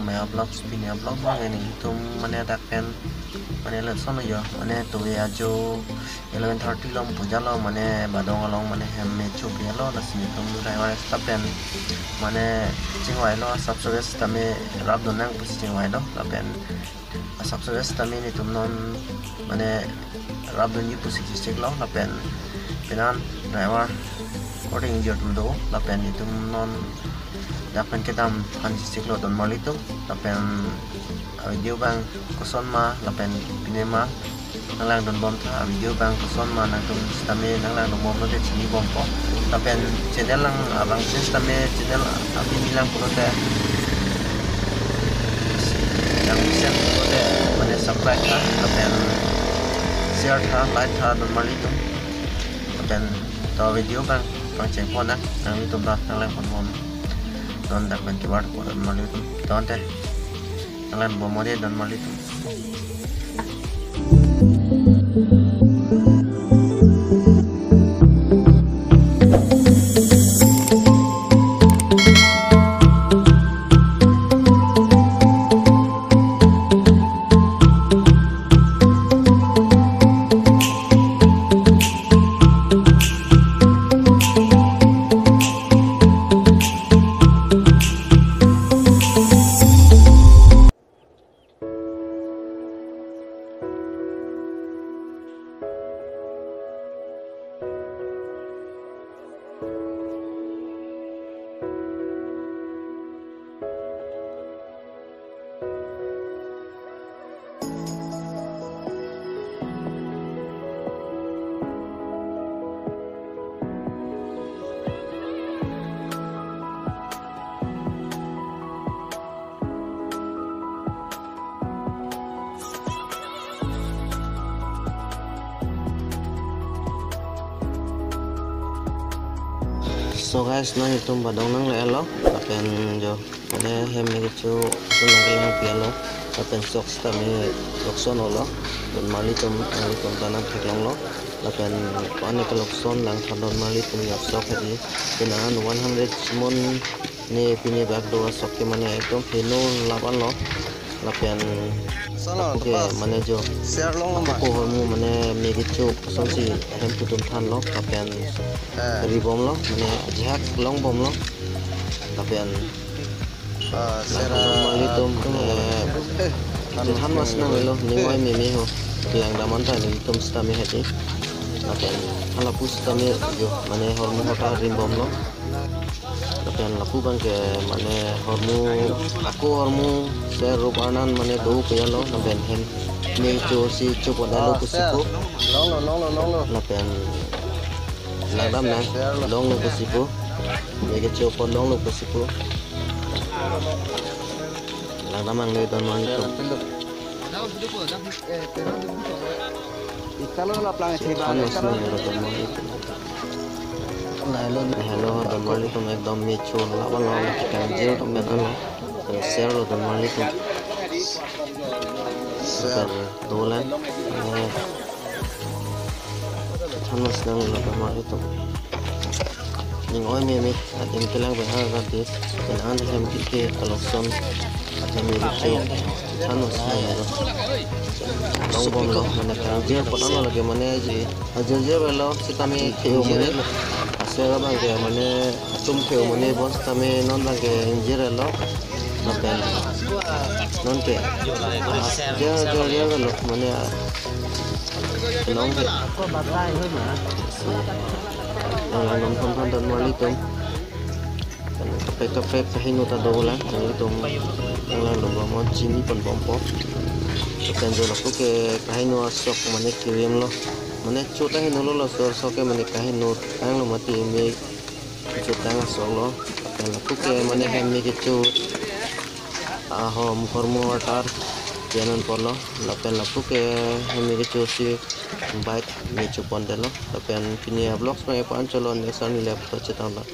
Maya Vlogs, Pinia Vlogs ini itu mana ada kan mana lihat sana ya mana tuh ya jo 11:30 lom puja lo mana badong along mana hem mechu ya lo nasi itu driver stapen mana cingwai lo subscribe kami rab donang pus cingwai lo lapen subscribe kami ini tuh non mana rab doni pus kisik lo lapen penan driver ordering jatuh do lapen itu non dapat kita anjing lo don malitum lapen video bang koson ma lapen pinema nanglang don bom ta video bang koson ma nang don stame nanglang don bom lo de chini bom po lapen channel lang abang stame channel api bilang puro te yang bisa puro te mana subscribe ta lapen share ta like ta don malitum lapen to video bang pang cek pon nak nang youtube ta nanglang pon bom don dapat keluar dan malitum don teh kalian bawa model dan malitum So guys, nah itu badong nang lelo, lapen jo, mana hem gitu, sunang kelang pialo, lapen socks kami lokson lo, dan malitum tanah teklong lo, lapen pane kelokson lang kandon malitum ya sok hadi, dengan 100 mon ni pini bag doa sok ke mana itu pino 8 lo, lapen oke mana jo, aku hormu mana gitu, sonsi hem putum tan lo, lapen ribom lo, mana jihad long bom lo, lapen malitum Tuhan mas nang lo, ningoi mimi ho, yang daman ta ni tum stami hati, lapen halapus stami jo, mana hormu hota ribom lo, lapen lapu bang ke mana hormu, aku hormu saya rupanan mana do kaya lo, lapen hem ni jo si coba dalo kusiku, lapen lagam na long lo kusiku, ni ke coba long lo kusiku, lagam ang lo don manito. Hello, don manito ekdom mecho laban lo kan jero to ben ano. Share lo don manito. Super dolan. Thanos nang lo don manito. Ning oi memi atin kelang behar rati kenan hem ke kalokson kami lucu Thanos nang lo long bom lo mana kan dia potano lagi mana ji ajar lo si kami keu mana asera bang ke mana atum keu mana bos kami non bang ke injir lo napen non ke dia lo mana long ke lang thon don malitum kape kahinuta dola malitum lang lo mo chini pon bompo kan jo lapu ke kahinu asok mane kirim lo mane chota hinu lo so ke mane kahinu ang lo mati me chota asok lo kan lapu ke mane hemi ke chu aho mukormu atar janan polo lapen lapu ke hemi ke chu si baik me chu pondelo lapen kini vlogs me pancholon nesan lep to chetala